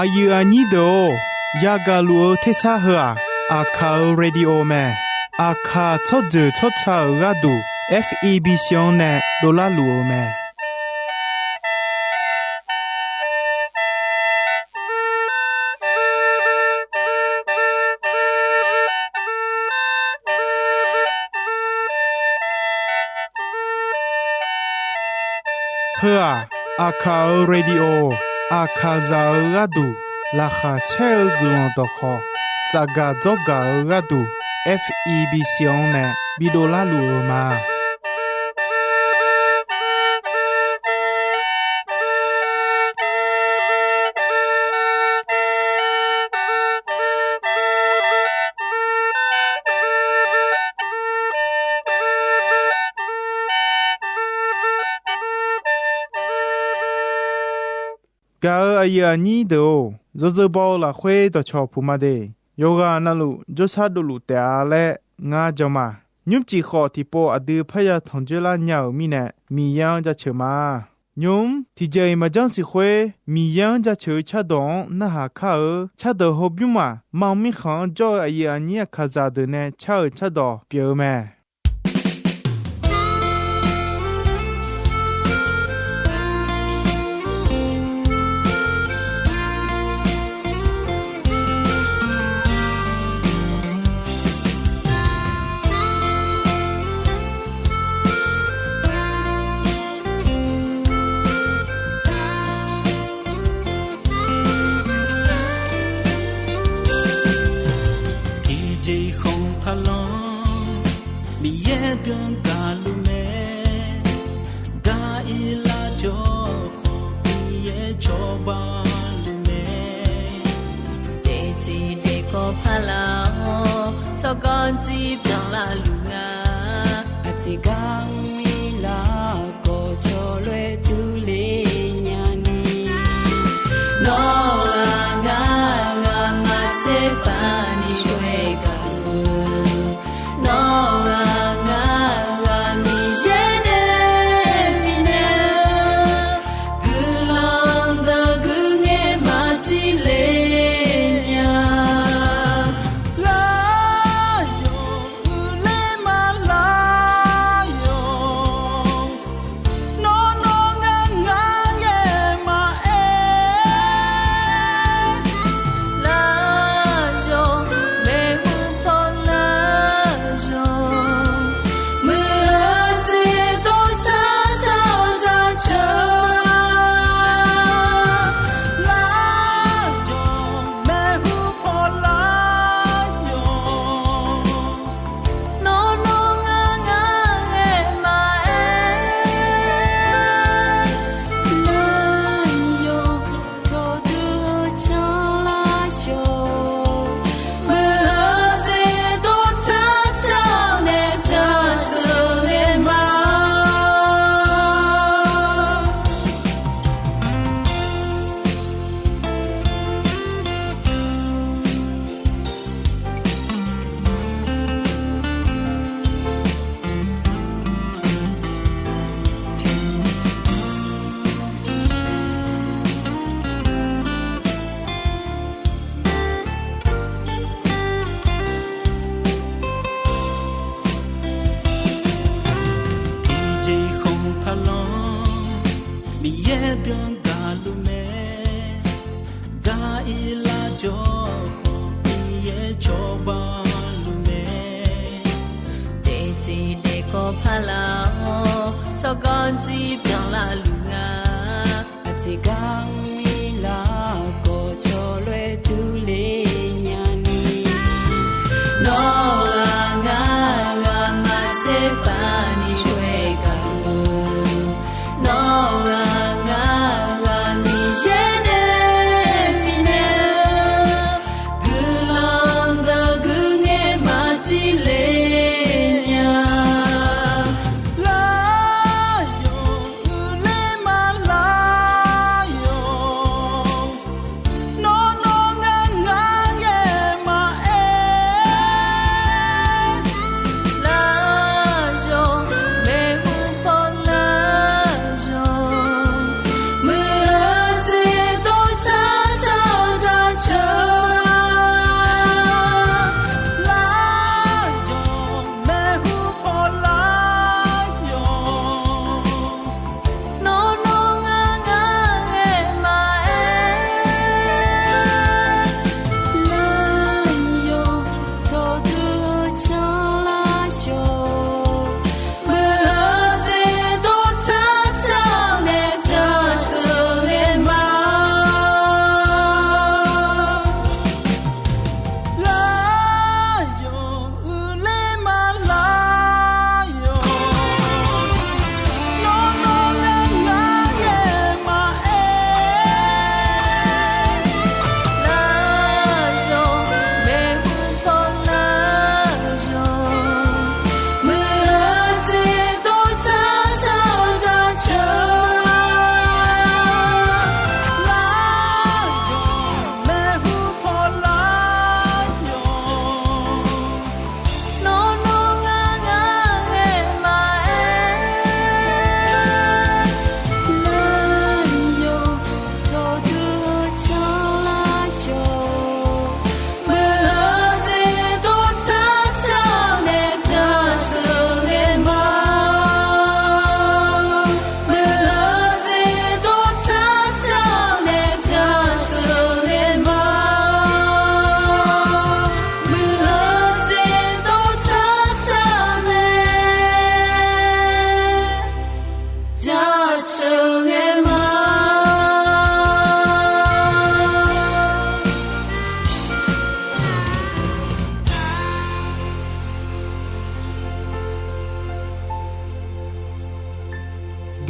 อายุอันนี้โดยากาลัวเทสาหัวอาคาเรดิโอแมอาคาชดเจอชดชาระดู FEB ชงเนโดลาลัวแมเพื่ออาคาเรดิโออาคาซาระดูราคาเชลกลอนตอคอจากาจอการะดู FEB ชงเนบิโดลาลัวมากาอายุอันนี้โดจะบอลละเขยต่อชอบผู้มาเดโยกานาลุจสัดลุแต่อะไรงาจมายุบจีขอที่ปออดีพยาทองเจลาเหนียวมีเนมียังจะเชื่อมายุมที่ใจมาจังสิเขยมียังจะเชื่อชาดองน่าหาข้าชาดอฮบยุมามังมีขังจอยอายุอันนี้ข้าจะเดินเนชาดอเปียวแม่ก่อนจีบจังละลุงาอธิกังมีลาก็ชอลวยตุเลญานีนอลางางามาเชปานิช่วยกันนอลางางามีเชเนมีเนกุลองตะกุเงมาจิเลก่อนจีบจังละลุงาอธิกังมีลาก็ชอลวยตุเลญานีนอลางางามาเชปานิช่วยกันนอลางางามีเชเนมีเนกุลองตะกุเงมาจิเลเ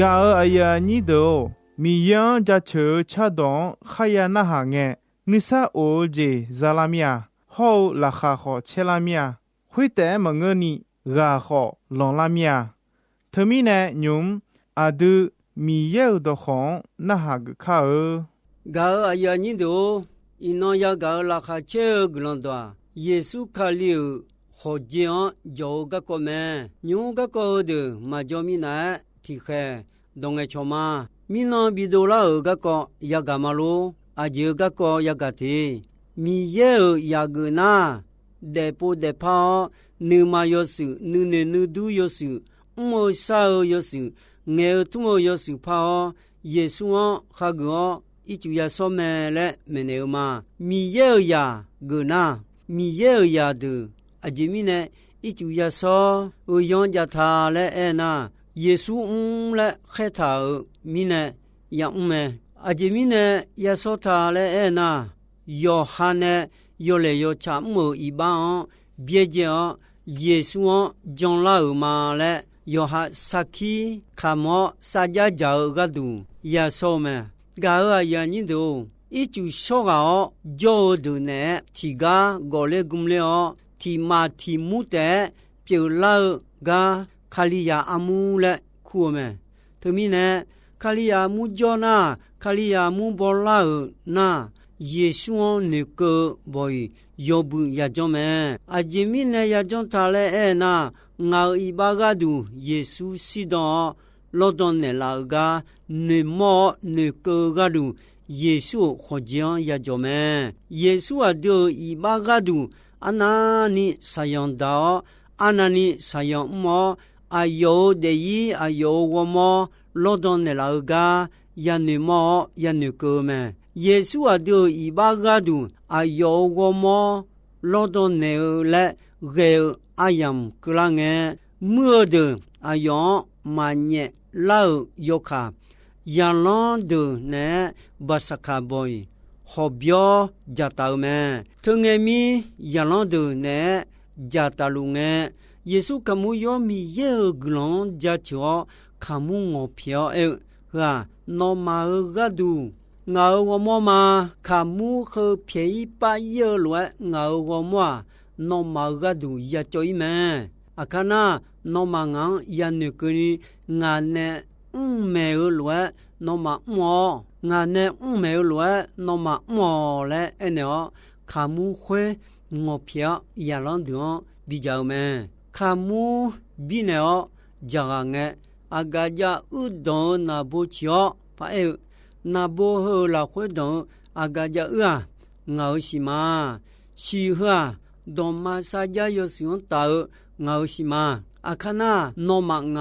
กาอายานีโดมียังจะเชอชาดองขยานาหาเงนิสาโอเจซาลามียฮอลาคาขอเชลามียหุยแต่มงนี่กาขอลองลามียเธอมีแนยุมอาดูมีเยอดของนาหากข้ากาอายานีโดอินอยากาลาคาเชกลอนตัวเยซูคาลิวขอเจียงโจกะก็แม่ยูกะก็เดมาจอมีนาที่แค่ดงเอชมามีนอบิโดลากะก็ยากามาโลอาเจกะก็ยากาทีมีเยอยากนาเดโปเดพานึมายสุนึเนนึดูยสุโมซายสุเงทุโมยสุพาเยซูขากออิจุยาสมและเมเนมามีเยอยากนามีเยอยาดูอาจิมิเนอิจุยาซออุยอนจาทาและเอนาเยซูและเขทามิเนยาเมอาจิมิเนยาโซทาและเอนา โยฮันเนโยเลโยชามูอีบานเบียเจอเยซูจงลาอุมาและโยฮัสักคีขามอสัจจาอกดูยาโซเมกาอายานิโดอิจูโชกาโจดูเนทิกาโกเลกุมเลอทิมาทิมุเตเปียวลากาคาลิยาอามูและคูเมทมิเนคาลิยามูจอนาคาลิยามูบอลานาเยซูนึกบ่อยยอบุยาจอมอาจิมิเนยาจอมทาเลเอนางาอิบากาดูเยซูซิดอลอดอนเนลากาเนมอนึกกาดูเยซูขอเจียงยาจอมเยซูอดูอิบากาดูอานานิสายันดาอานานิสายันมออายุเดียอายุวมอลอดอนเนลากายาเนมอยานึกเมเยซูอดูอิบากาดูอายุวมอลอดอนเนลเกอายามกลางเมื่อเดอายุมันเนลายกายาลอนเดเนบาสคาบอยขอบยอจัตตาเมถึงมียาลอนเดเนจัตตาลุงเยซูคำมุยมีเยกลอนจัตชัวคำมุงอเพียวฮะนอมากาดูงาวมอมาคำมุขเพียปะเยลวะงาวมานอมากาดูยาจอยเมอาคณานอมังยานึกนีงานเนเมลวะนอมาหมองานเนเมลวะนอมาหมอและเอเนอคำมุขงอเพียยาลันดอนบิจาวเมคำมุบิเนอจางเงอากาจาอุดอนนาบุชิอพะเอนาโบเฮลาขวดอนอากาจางาวชิมาชีฮะดอมมาซาจายสิอนตางาวชิมาอาคณานอมัง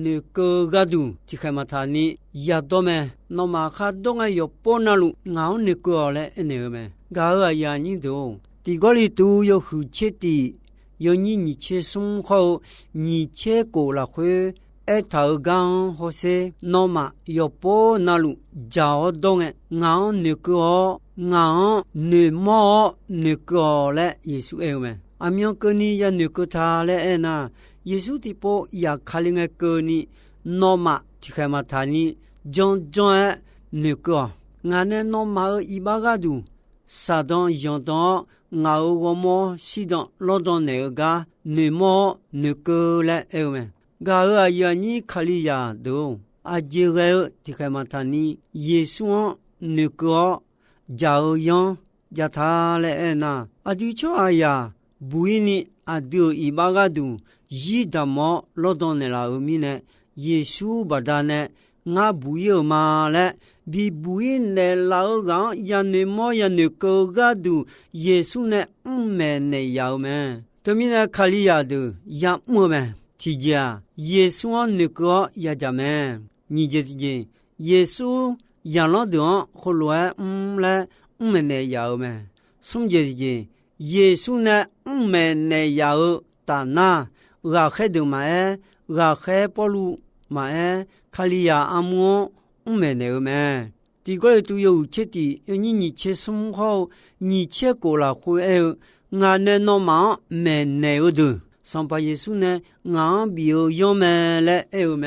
นึกกาดูที่เคมาทานียาดอเมนอมาคาดงายปอนาลุงาวนึกอเลเอเนเมกาอยานิโดติกอลิตูยหูเชติยนี่นิเชซุมเขานิเชโกลาควเอทากังโฮเซนอมายปอนาลุจาวดงงาวนึกองาวนึมอนึกอและเยซูเอเมอามิองกนียานึกทาและเอนาเยซูติโปยาคาลิงเกนีนอมาที่เคมาทานีจอนจอนนึกงานเนนอมาอิบากาดูซาดอนยอนดอนงาววมอซิดอนลอดอนเนกานึมอนึกและเอเมกาอยานีคาลิยาดูอาเจเรที่เคมาทานีเยซูนึกจาวยอนยาทาและเอนาอดิชอายาบุยนีอดูอิบากาดูยีดามอลอดอนเนลาอุมิเนเยซูบาดาเนงาบุยมาและบีบุยเนลากายาเนมอยาเนกกาดูเยซูเนเมเนยาวเมตมิเนคาลิยาดูยามัวเมทิจาเยซูเนกยาจาเมนิเจติเจเยซูยาลอดอนโคลวะและเมเนยาวเมสุมเจติเจเยซูเนเมเนยาวตานาราเคดูมาราเคปอลูมาคาลิยาอามัวเมเนเมติกอตุยูเชติยนี่นิเชสมเขานิเชโกลาคุงานเนนอมาเมเนอดูสัมปะเยซูเนงาบิโอยอเมและเอเม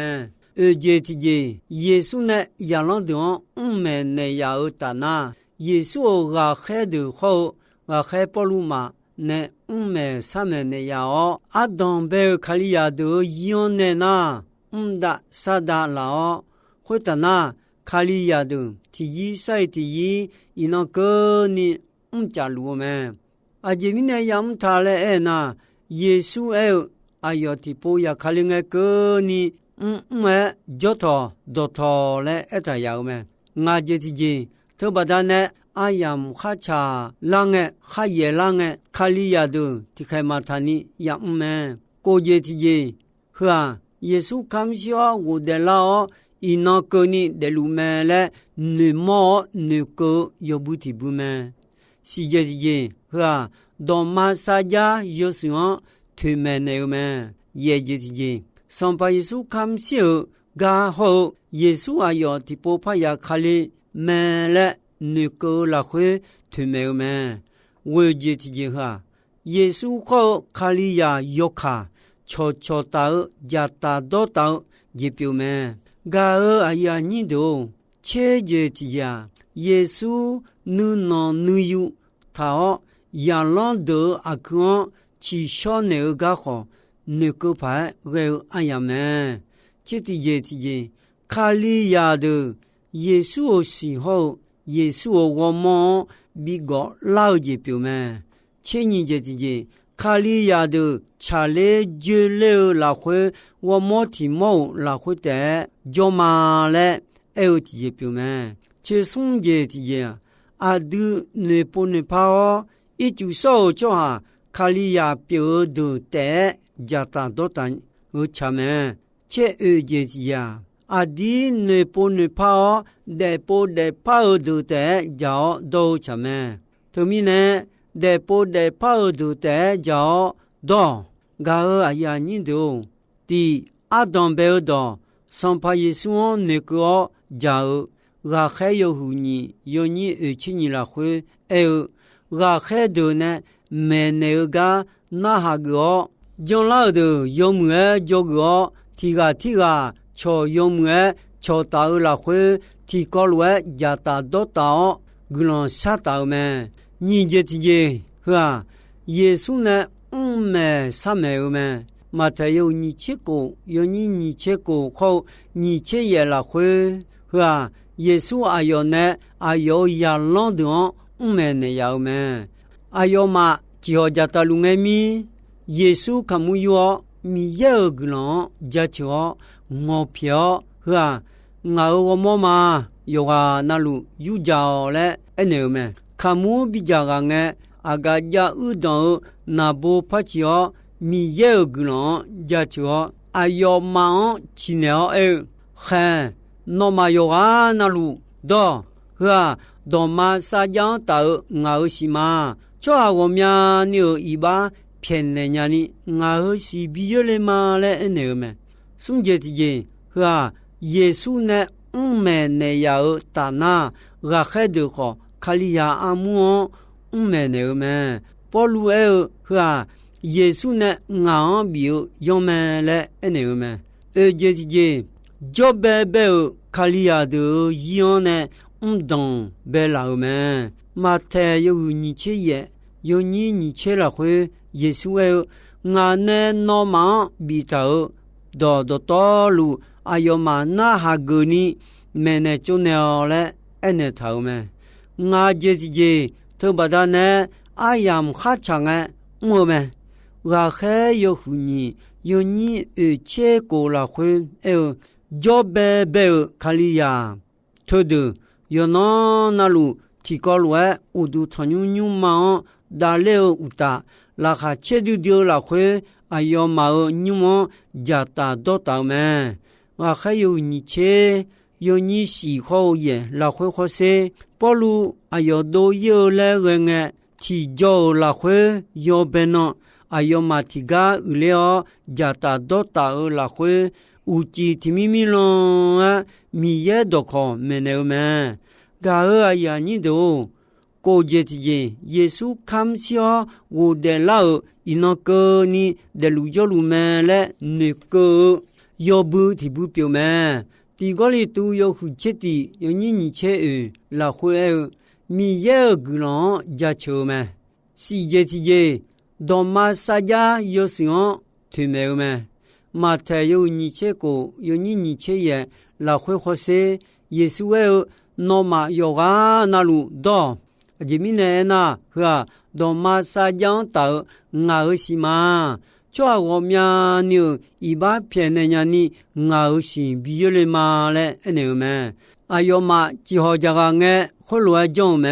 节体节耶稣呢亚朗的美呢亚尔达那耶稣啊海的后啊海波鲁马呢美三美呢亚哦阿当贝卡利亚的伊恩呢那的萨达拉哦会的那卡利亚的第一赛第一伊那个呢加入们阿杰米呢亚姆塔勒那耶稣阿有提波亚卡林个呢就托多托嘞eta yaw me nga je ti je to badane ayam khacha lange khaye lange khaliya du tikhai thani yam me ko je ti je ha yesu kamsio wo de lao ino ko ni de lu me le ne mo ne ko yobuti bu me si je ti je ha do ma sa ja yosu tu me ne me ye je ti je上巴耶稣看小噶好，耶稣啊要提波帕亚卡里买了那个拉回推没有没？我接提接哈，耶稣好卡里亚要卡，悄悄到加大多到也表没？噶啊呀你都切接提呀，耶稣努那努有，他亚朗德阿公去小那个好。那个牌我安呀么？这地界，卡利亚的耶稣时候，耶稣我们比个老一表么？前年这地界，卡利亚的查理就了拉回我们提毛拉回的就嘛嘞，有地表么？这送这地界，阿都那不那跑，一就少就哈卡利亚表的的。加大多单而前面切节呀，阿弟呢不呢跑，得不得跑都得叫都前面，后面呢得不得跑都得叫都，噶阿呀你都，第阿当贝多，上怕耶稣那个叫，阿还有乎你有你去你来回，阿还多呢没那个那哈个。将来的有么这个提个朝有么朝到了会提高了加大多到个人杀到么你这是吧耶稣呢没啥没有么马太有你切过有你切过后你切也了会是吧耶稣还有呢还有亚朗的没呢有么还有嘛就加大路外面耶稣看没有米有个人家叫我票是吧我妈妈有啊那路有叫嘞那么看没比较个呢阿个家有到那不怕叫米有个人家叫哎呦妈去了嘿那么有啊那路的是吧到马上讲到我是嘛就我们有一把骗人家呢，我是比较的嘛嘞，那个嘛，送这地界是吧？耶稣呢，没那样大那，我还得好，卡利亚阿姆，没那个嘛，保罗是吧？耶稣呢，我比有没嘞，那个嘛，这地界，就白卡利亚的一样呢，懂白老嘛，马太有你切也，有你切了会。耶稣我呢那么比较多路哎呦嘛那哈个呢没呢就那了那头嘛我这头把它呢哎呀哈长啊我们我还有乎你有你切过了会就白卡利亚头的有那路提高了我都穿牛嘛打了乌打拉哈切丢了会哎呦嘛你们加大多大嘛我还有你切有你喜好也拉会好些保罗哎呦都有了人啊提交拉会有变呢哎呦嘛提个了加大多大拉会有几提咪咯啊咪也都可没有嘛噶哎呀你都过节节，耶稣看下我的老，伊那个呢的路叫路么嘞？那个要不提不表咩？第个里都有负责的，有你切来回米也个人家球咩？世界之间，多马撒家有时候推没有咩？马太有你切个，有你切也来回活些，也是为诺马有啊那路多。这米呢呵，多马撒家到我西嘛。做我们牛一把片的人呢，我是比较的嘛嘞，那个嘛，哎呦嘛，只好这个我后来讲嘛，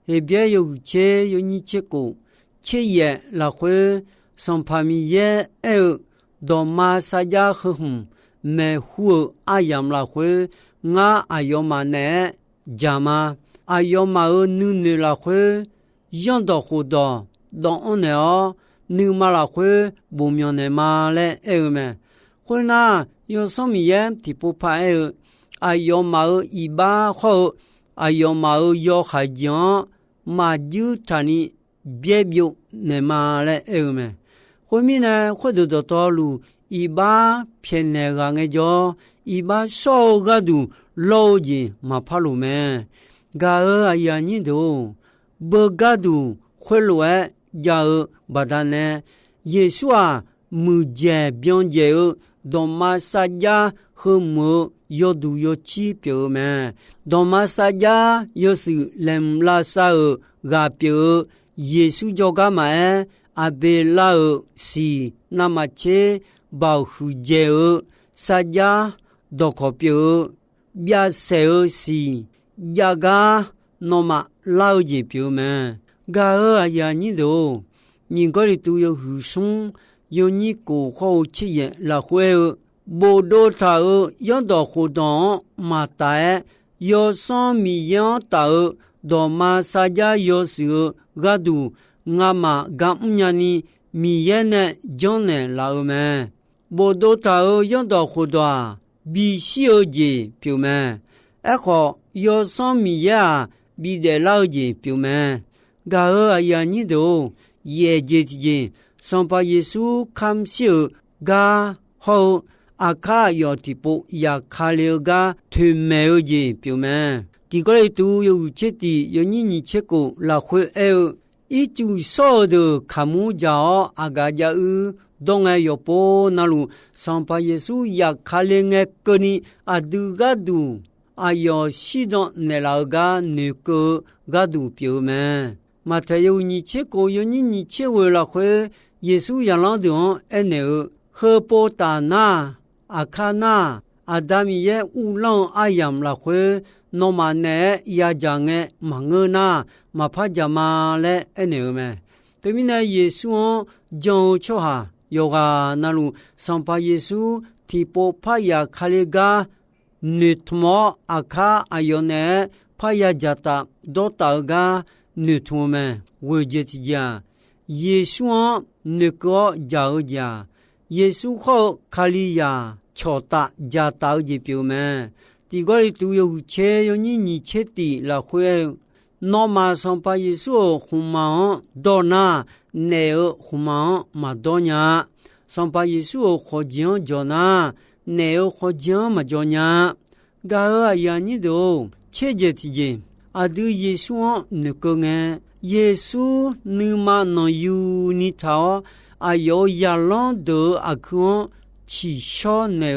那边有车有你这个，车也来回上旁边也到马萨家和红，没户阿样来回，我哎呦嘛呢，家嘛，哎呦嘛女来回，养到好多，到我呢哦。你马拉会不明的马嘞，么？会那有什么样的不怕哎呦马一把好，哎呦马有海江，马就他你别表的马嘞，么？后面呢，或者到道路一把偏那个个叫一把少个度老子马怕路咩？个哎呀你都不个度会路家巴达呢，耶稣啊，目前表姐多马撒家和么有度有区别咩？多马撒家有时人拉萨个表耶稣就干嘛？阿贝拉是那么切保护姐撒家多可表亚塞是亚个那么老姐表咩？个呀，你都，你个里都有护送，有你过好企业来回，不多他养到活动马大，有上米养到到马萨家有时候个都俺嘛干五年呢，米也呢将呢老么，不多他养到活动必须要节表么，好有上米呀，必得老节表么。个哎呀，你都也接近，上把耶稣看小个好，阿卡要提步也卡了个推没有节表明，第个里都有切的，有你切过来回一就少的看木家阿个家东哎要波那路，上把耶稣也卡了个你阿杜个杜，哎呀，西藏那老个那个个杜表明。马太有你切过，有你切为了会耶稣养老的和波达那阿卡那阿达米耶乌浪阿样了会诺马呢亚讲的马尔那马帕加马嘞么？对面呢耶稣讲说哈有个那路上把耶稣提波帕亚卡里个女托莫阿卡阿有呢帕亚加达多达个。女同们，我觉得讲，耶稣那个教家，耶稣好卡利亚乔达家道的表明，第个里都有切有你切的来回，那马上把耶稣红毛到那，那个红毛马到那，上把耶稣活讲叫那，那个活讲嘛叫那，个呀你都切着提见。阿杜耶稣那个呢？耶稣你嘛能有你头，阿有亚朗的阿康起小那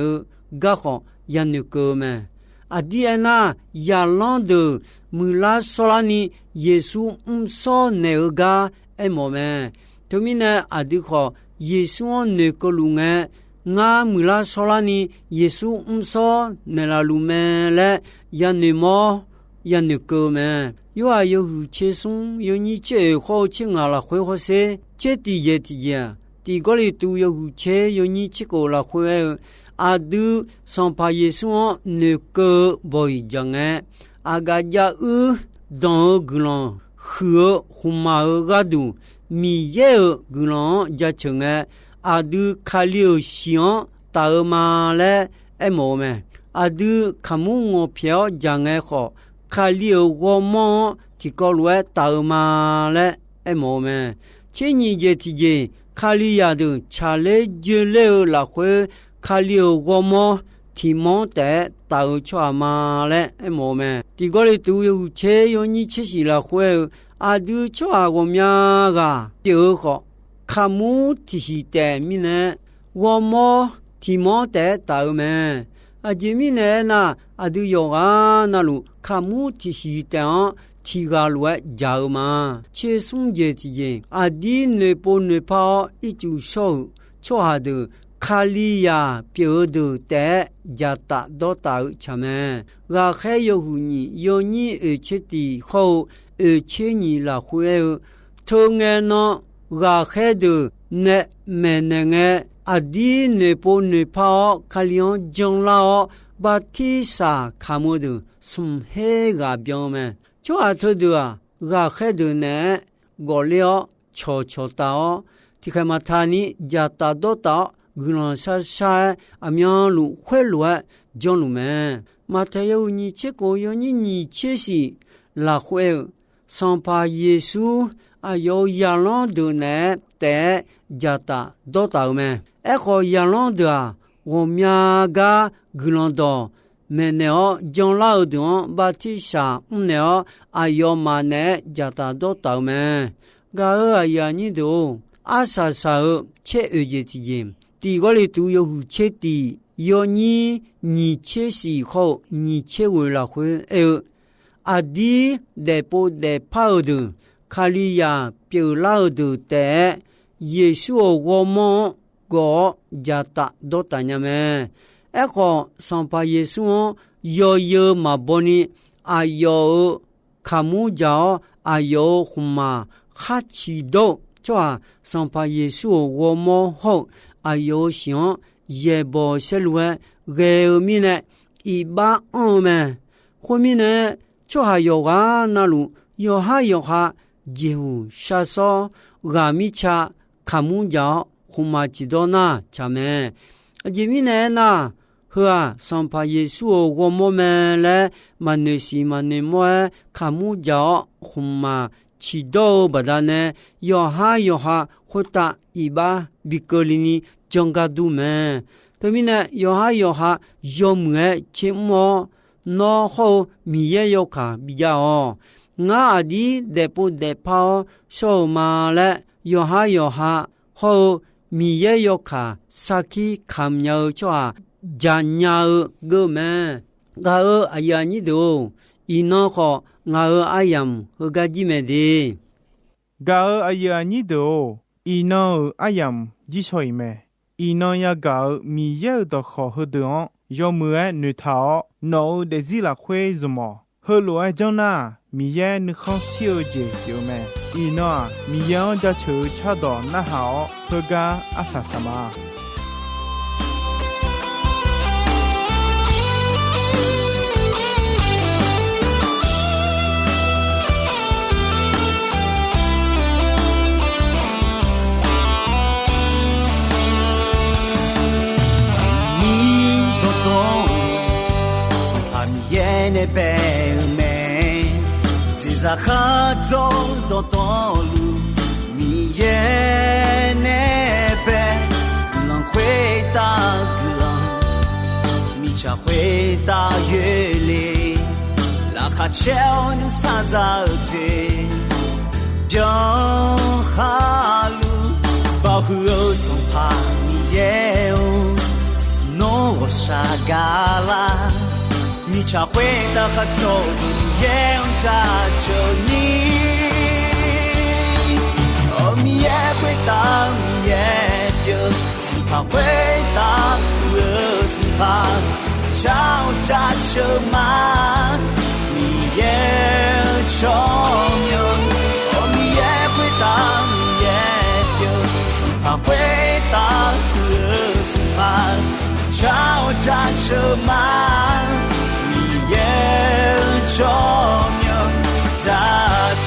个好也那个嘛？阿弟安那亚朗的穆拉索拉尼耶稣说那个么嘛？对面呢阿弟好耶稣那个路呢？我穆拉索拉尼耶稣说那la路嘛嘞也那么。也那个嘛，有啊有切松，有你切好切啊了会好些，切地也地呀，地个里都有切，有你切个了会，阿都上把耶稣那个不一样哎，阿个家当个人和红马个都米也个人家成哎，阿都卡了香大马嘞么嘛，阿都看木我票讲哎好。卡里我们提高了大马嘞么嘛？前年节提前卡里亚的查来就来了会卡了我么提莫的到处嘛嘞，么么？这个里都有车有你吃起了会，都处我们个就好，卡姆提起的米呢，我么提莫的到么？这米呢那都有那路卡姆提起的。提高了交嘛，切松节之间，的内部内跑一就少，错下的卡里亚表的在加大到到前面，我还有你有你切的好，切你了会，同样呢，我还的那没那个的内部内跑卡里昂将老把提萨卡姆的送黑个表面。就头的我还的呢，我了悄悄到，提开嘛他呢加大多到，古人啥啥苗路会路讲路们，嘛他有你这个有你这些，拉会上怕耶稣有养老的呢，在加大多到们，个养老的我们个古人到。没呢，将老的把提上，呢，有嘛呢？加大多到没？个呀，你都啥切节之间，第个里都有切的，有你切喜好，你切为了会的得不得跑的，卡里亚表老的的，耶稣我们个加大多大呢没？个上巴耶稣有嘛不呢？有卡姆教有什么哈奇多？这上巴耶稣我们好有想也不是乱，后面呢一般们后面呢这还有那路有哈就啥说阿米恰卡姆教什么知道呢？咱们这面呢那。上怕耶稣我们来嘛那些嘛那么卡姆教什么祈祷不但呢有哈或打一把比格里尼讲个都门对面呢有哈有么切么那好米也有卡比较我的得不得跑手嘛了有哈好米也有卡萨基看要做Janya gome ga ayani do ino ko nga ayam gaji mede ga ayani do ino ayam ji choi me ino ya ga mi ye do kho hu do yo mu a nu tha no de zi la khwe zumo hu lo a jong na mi ye nu kho xiu je yo me ino mi yang ja chu cha do na ha hu ga asa sama ne be me tiza khazo do tolu mi ye ne be long hui da glang mi cha hui da yue le la kha cheo nu sa za che byong ha lu ba hu o song pa mi ye no wo sha ga la你茶会的和走的也用它就你哦你也会当你也有心怕会当我心怕吵架车嘛你也聪明哦你也会当你也有心怕会当我心怕吵架车嘛也聪明大车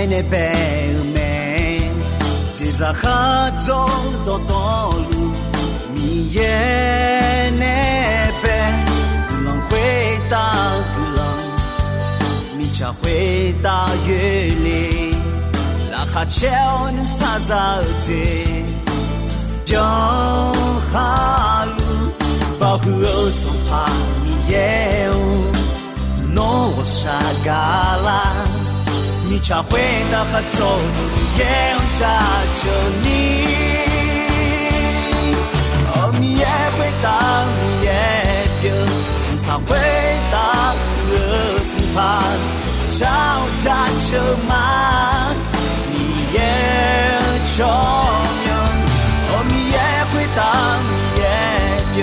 那边没，只在哈走到道路，你也那边，可能回答可能，你才回答月里，拉哈桥你啥子子，表哈路，保护我松怕你也有。诺我沙嘎啦，你才会打发走你也扎着你，哦你也会打你也别，生怕会打热生怕找扎着嘛，你也重要，哦你也会打你也别，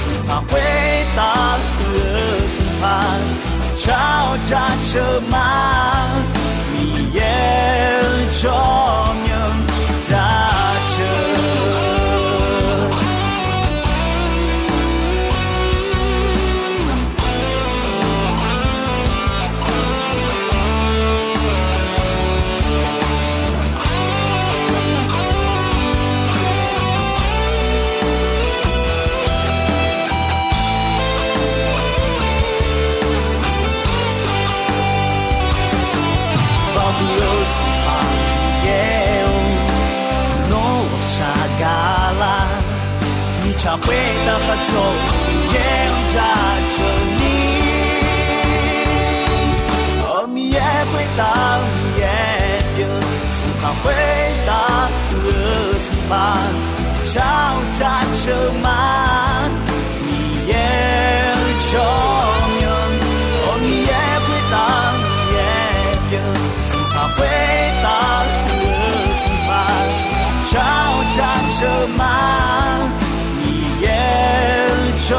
生怕会打热生怕。吵架车马，你也重要扎车。才会打发走也扎着你，哦你也会打你也别，生怕会打热生怕吵架车马，你也重要，哦你也会打你也别，生怕会打热生怕吵架车马。重